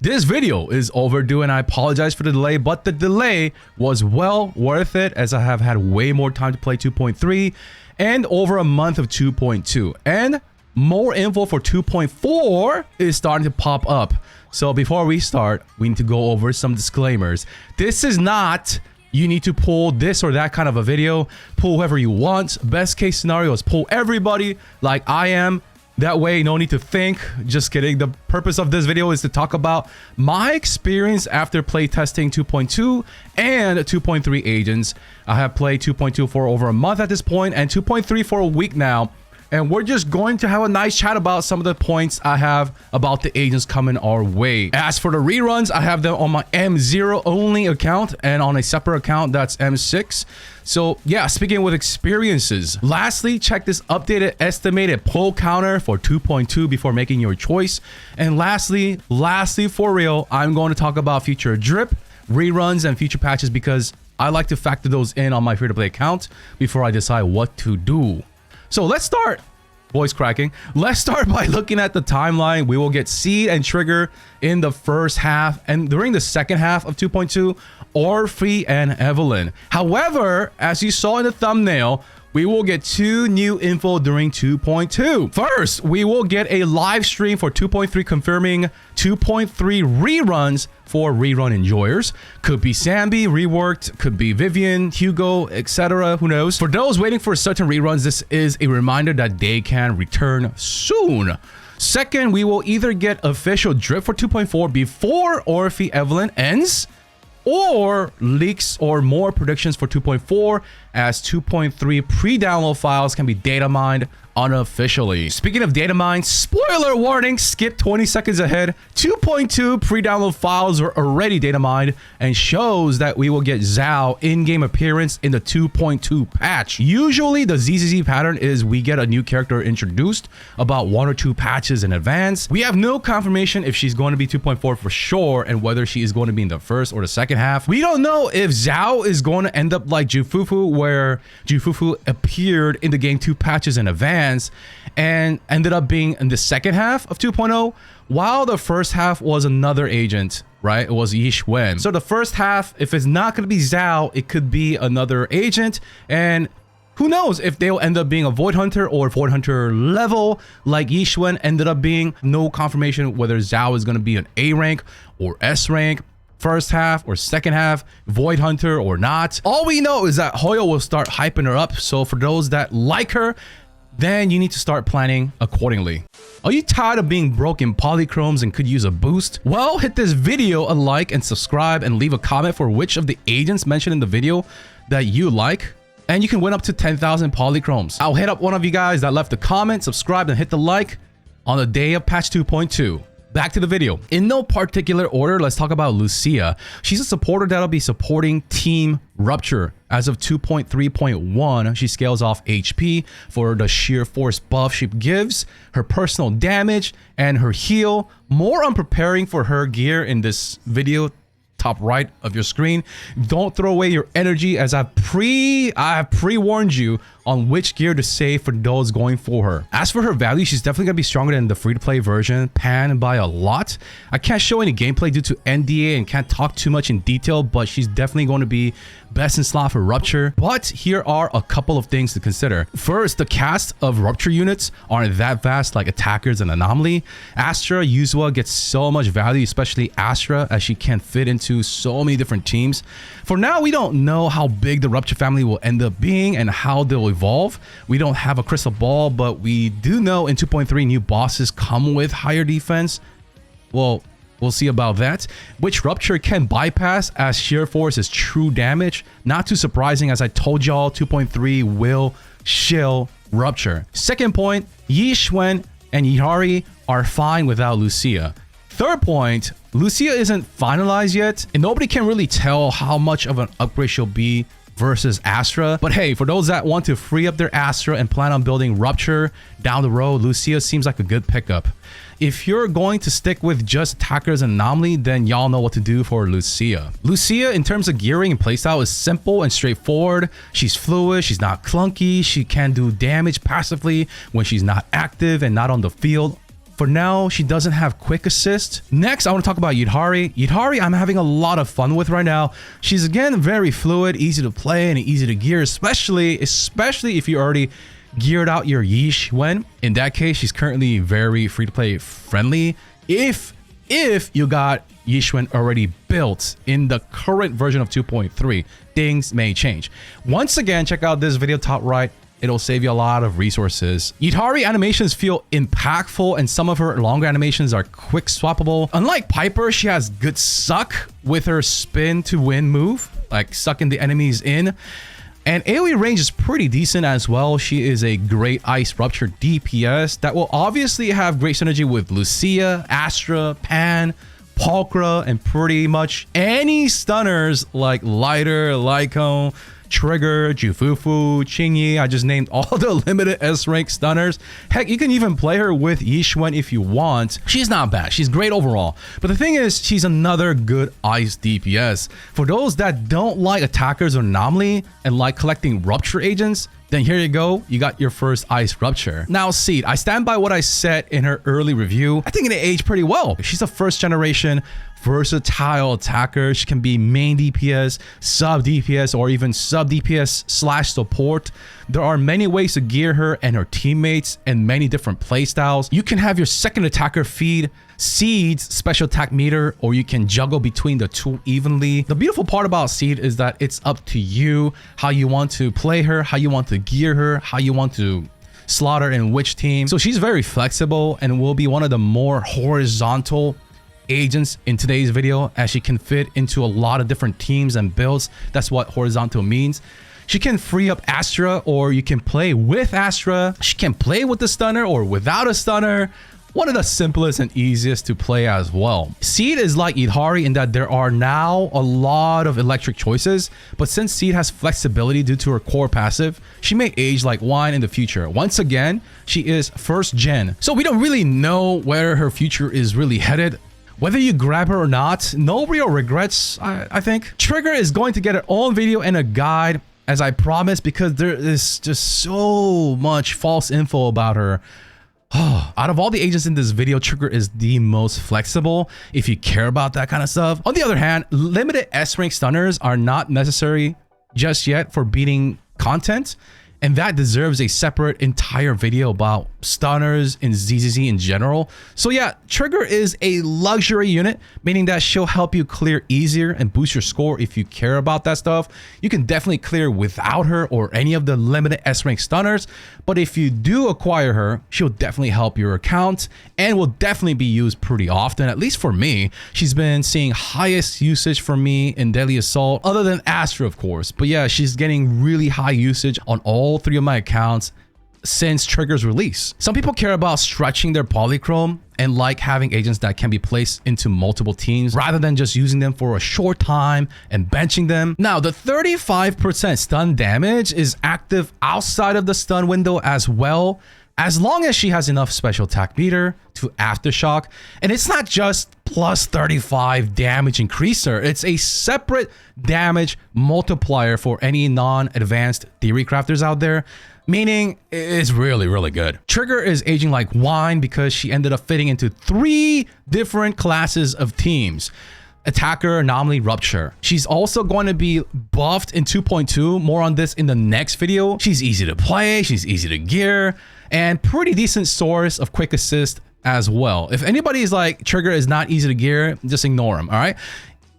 This video is overdue and I apologize for the delay, but the delay was well worth it as I have had way more time to play 2.3 and over a month of 2.2. And more info for 2.4 is starting to pop up. So before we start, we need to go over some disclaimers. This is not you need to pull this or that kind of a video. Pull whoever you want. Best case scenario is pull everybody like I am. That way, no need to think. Just kidding. The purpose of this video is to talk about my experience after playtesting 2.2 and 2.3 agents. I have played 2.2 for over a month at this point and 2.3 for a week now. And we're just going to have a nice chat about some of the points I have about the agents coming our way. As for the reruns, I have them on my M0 only account and on a separate account that's M6. So yeah, speaking with experiences. Lastly, check this updated estimated pull counter for 2.2 before making your choice. And lastly for real, I'm going to talk about future drip, reruns, and future patches because I like to factor those in on my free-to-play account before I decide what to do. So let's start, voice cracking. Let's start by looking at the timeline. We will get Seed and Trigger in the first half, and during the second half of 2.2, Orphie and Evelyn. However, as you saw in the thumbnail, we will get two new info during 2.2. First, we will get a live stream for 2.3 confirming 2.3 reruns for rerun enjoyers. Could be Sambi reworked, could be Vivian, Hugo, etc. Who knows? For those waiting for certain reruns, this is a reminder that they can return soon. Second, we will either get official drip for 2.4 before Orphie Evelyn ends, or leaks or more predictions for 2.4 as 2.3 pre-download files can be data mined unofficially. Speaking of data mine, spoiler warning, skip 20 seconds ahead. 2.2 pre-download files are already data mined and shows that we will get Zhao in-game appearance in the 2.2 patch. Usually the ZZZ pattern is we get a new character introduced about 1 or 2 patches in advance. We have no confirmation if she's going to be 2.4 for sure and whether she is going to be in the first or the second half. We don't know if Zhao is going to end up like Jufufu, where Jufufu appeared in the game 2 patches in advance and ended up being in the second half of 2.0, while the first half was another agent, right? It was Yishwen. So the first half, if it's not going to be Zhao, it could be another agent, and who knows if they'll end up being a Void Hunter or Void Hunter level like Yishwen ended up being. No confirmation whether Zhao is going to be an A rank or S rank, first half or second half, Void Hunter or not. All we know is that Hoyo will start hyping her up. So for those that like her, then you need to start planning accordingly. Are you tired of being broke in polychromes and could use a boost? Well, hit this video a like and subscribe and leave a comment for which of the agents mentioned in the video that you like. And you can win up to 10,000 polychromes. I'll hit up one of you guys that left a comment, subscribe, and hit the like on the day of patch 2.2. Back to the video. In no particular order, let's talk about Lucia. She's a supporter that'll be supporting Team Rupture. As of 2.3.1, she scales off HP for the sheer force buff she gives, her personal damage, and her heal. More on preparing for her gear in this video, top right of your screen. Don't throw away your energy, as I have pre-warned you on which gear to save for those going for her. As for her value, she's definitely gonna be stronger than the free-to-play version, panned by a lot. I can't show any gameplay due to NDA and can't talk too much in detail, but she's definitely going to be best in slot for Rupture. But here are a couple of things to consider. First, the cast of Rupture units aren't that vast like Attackers and Anomaly. Astra Yuzua gets so much value, especially Astra, as she can fit into so many different teams. For now, we don't know how big the Rupture family will end up being and how they'll evolve. We don't have a crystal ball, but we do know in 2.3 new bosses come with higher defense. Well, we'll see about that. Which Rupture can bypass as sheer force is true damage. Not too surprising, as I told y'all, 2.3 will shill Rupture. Second point, Yishwen and Yidhari are fine without Lucia. Third point, Lucia isn't finalized yet, and nobody can really tell how much of an upgrade she'll be versus Astra. But hey, for those that want to free up their Astra and plan on building Rupture down the road, Lucia seems like a good pickup. If you're going to stick with just Attackers and Anomaly, then y'all know what to do for Lucia. Lucia, in terms of gearing and playstyle, is simple and straightforward. She's fluid, she's not clunky, she can do damage passively when she's not active and not on the field. For now, she doesn't have quick assist. Next, I want to talk about Yidhari. Yidhari, I'm having a lot of fun with right now. She's again very fluid, easy to play, and easy to gear, especially if you already geared out your Yishwen. In that case, she's currently very free-to-play friendly. If you got Yishwen already built in the current version of 2.3, things may change. Once again, check out this video top right. It'll save you a lot of resources. Yidhari animations feel impactful, and some of her longer animations are quick swappable. Unlike Piper, she has good suck with her spin to win move, like sucking the enemies in. And AoE range is pretty decent as well. She is a great Ice Rupture DPS that will obviously have great synergy with Lucia, Astra, Pan, Pulchra, and pretty much any stunners like Lighter, Lycone, Trigger, Jufufu, Qingyi. I just named all the limited S-rank stunners. Heck, you can even play her with Yishwen if you want. She's not bad. She's great overall. But the thing is, she's another good Ice DPS. For those that don't like attackers or anomaly and like collecting Rupture agents, then here you go. You got your first Ice Rupture. Now, Seed, I stand by what I said in her early review. I think it aged pretty well. She's a first generation versatile attacker. She can be main DPS, sub DPS, or even sub DPS / support. There are many ways to gear her and her teammates and many different playstyles. You can have your second attacker feed Seed's special attack meter, or you can juggle between the two evenly. The beautiful part about Seed is that it's up to you how you want to play her, how you want to gear her, how you want to slaughter in which team. So she's very flexible and will be one of the more horizontal agents in today's video, as she can fit into a lot of different teams and builds. That's what horizontal means. She can free up Astra, or you can play with Astra. She can play with the stunner or without a stunner. One of the simplest and easiest to play as well. Seed is like Yidhari in that there are now a lot of electric choices, but since Seed has flexibility due to her core passive, she may age like wine in the future. Once again, she is first gen, so we don't really know where her future is really headed. Whether you grab her or not, no real regrets, I think. Trigger is going to get her own video and a guide, as I promised, because there is just so much false info about her. Out of all the agents in this video, Trigger is the most flexible if you care about that kind of stuff. On the other hand, limited S-rank stunners are not necessary just yet for beating content, and that deserves a separate entire video about stunners in ZZZ in general. So yeah, Trigger is a luxury unit, meaning that she'll help you clear easier and boost your score if you care about that stuff. You can definitely clear without her or any of the limited S-rank stunners, but if you do acquire her, she'll definitely help your account and will definitely be used pretty often, at least for me. She's been seeing highest usage for me in Deadly Assault, other than Astra, of course. But yeah, she's getting really high usage on all three of my accounts since Trigger's release. Some people care about stretching their polychrome and like having agents that can be placed into multiple teams rather than just using them for a short time and benching them. Now, the 35% stun damage is active outside of the stun window as well, as long as she has enough special attack meter to aftershock. And it's not just plus 35 damage increaser, it's a separate damage multiplier for any non-advanced theory crafters out there, meaning it's really good. Trigger is aging like wine because she ended up fitting into 3 different classes of teams. Attacker, Anomaly, Rupture. She's also going to be buffed in 2.2. More on this in the next video. She's easy to play, she's easy to gear, and pretty decent source of quick assist as well. If anybody is like, Trigger is not easy to gear, just ignore him, all right?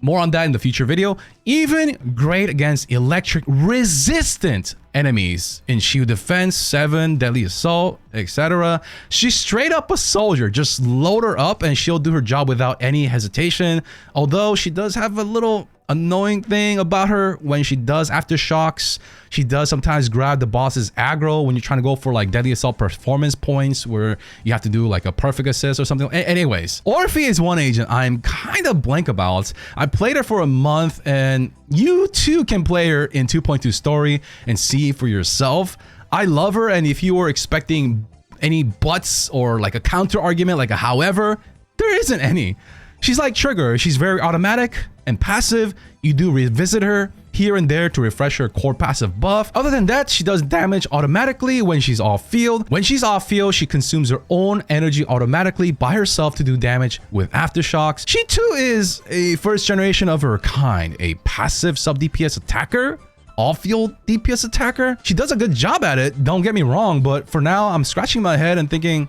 More on that in the future video. Even great against electric resistant enemies in Shield Defense, 7, Deadly Assault, etc. She's straight up a soldier. Just load her up and she'll do her job without any hesitation. Although she does have a little annoying thing about her when she does aftershocks. She does sometimes grab the boss's aggro when you're trying to go for like Deadly Assault performance points where you have to do like a perfect assist or something. Anyways, Orphie is one agent I'm kind of blank about. I played her for a month, and you too can play her in 2.2 story and see for yourself. I love her, and if you were expecting any buts or like a counter argument, like a however, there isn't any. She's like Trigger. She's very automatic and passive. You do revisit her, here and there to refresh her core passive buff. Other than that, she does damage automatically when she's off field. When she's off field, she consumes her own energy automatically by herself to do damage with aftershocks. She too is a first generation of her kind, a passive sub DPS attacker, off-field DPS attacker. She does a good job at it, don't get me wrong, but for now I'm scratching my head and thinking,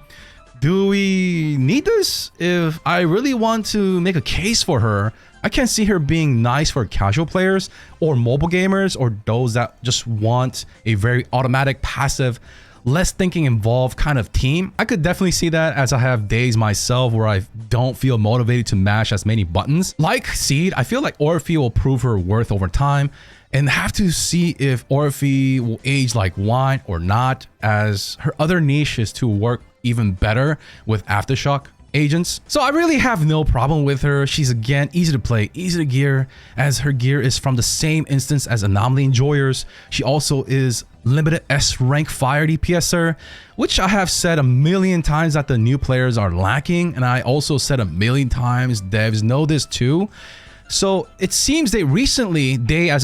do we need this? If I really want to make a case for her, I can't see her being nice for casual players or mobile gamers or those that just want a very automatic, passive, less thinking involved kind of team. I could definitely see that, as I have days myself where I don't feel motivated to mash as many buttons. Like Seed, I feel like Orphie will prove her worth over time, and have to see if Orphie will age like wine or not, as her other niche is to work even better with aftershock agents. So I really have no problem with her. She's again easy to play, easy to gear, as her gear is from the same instance as Anomaly Enjoyers. She also is limited S rank fire DPSer, which I have said a million times that the new players are lacking, and I also said a million times devs know this too. So it seems they as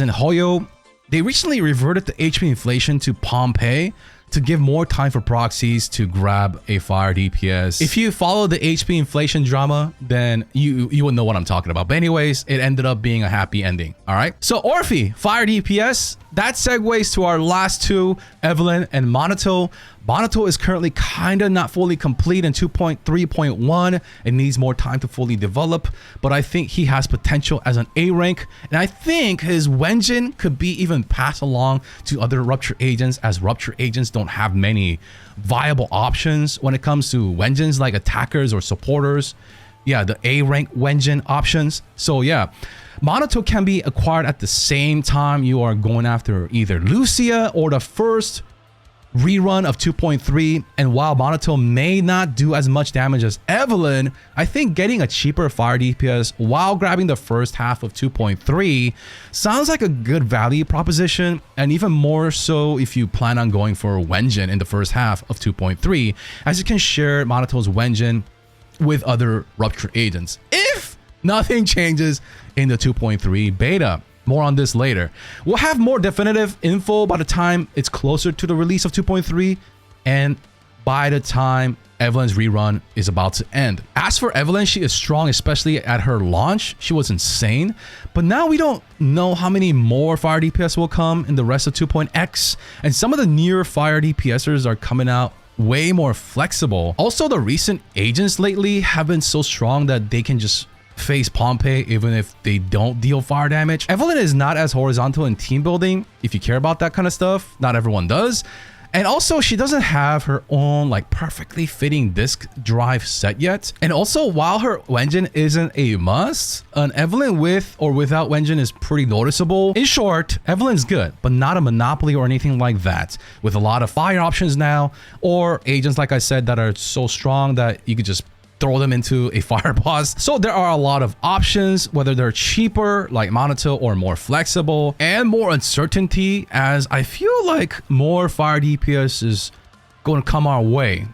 in Hoyo, they recently reverted the HP inflation to Pompeii to give more time for proxies to grab a fire DPS. If you follow the HP inflation drama, then you would know what I'm talking about. But anyways, it ended up being a happy ending. All right. So Orphie, fire DPS. That segues to our last two, Evelyn and Manato. Manato is currently kind of not fully complete in 2.3.1. It needs more time to fully develop, but I think he has potential as an A rank, and I think his Wenjin could be even passed along to other Rupture agents, as Rupture agents don't have many viable options when it comes to Wenjins like attackers or supporters. Yeah, the A rank Wenjin options. So yeah, Manato can be acquired at the same time you are going after either Lucia or the first rerun of 2.3, and while Manato may not do as much damage as Evelyn, I think getting a cheaper fire DPS while grabbing the first half of 2.3 sounds like a good value proposition, and even more so if you plan on going for Wenjin in the first half of 2.3, as you can share Manato's Wenjin with other Rupture agents if nothing changes in the 2.3 beta. More on this later. We'll have more definitive info by the time it's closer to the release of 2.3 and by the time Evelyn's rerun is about to end. As for Evelyn, she is strong, especially at her launch. She was insane. But now we don't know how many more fire DPS will come in the rest of 2.x. And some of the newer fire DPSers are coming out way more flexible. Also, the recent agents lately have been so strong that they can just face Pompeii even if they don't deal fire damage. Evelyn is not as horizontal in team building if you care about that kind of stuff. Not everyone does. And also, she doesn't have her own like perfectly fitting disc drive set yet. And also, while her Wenjin isn't a must, an Evelyn with or without Wenjin is pretty noticeable. In short, Evelyn's good, but not a monopoly or anything like that, with a lot of fire options now, or agents like I said that are so strong that you could just throw them into a fire boss. So there are a lot of options, whether they're cheaper like Manato or more flexible, and more uncertainty, as I feel like more fire DPS is going to come our way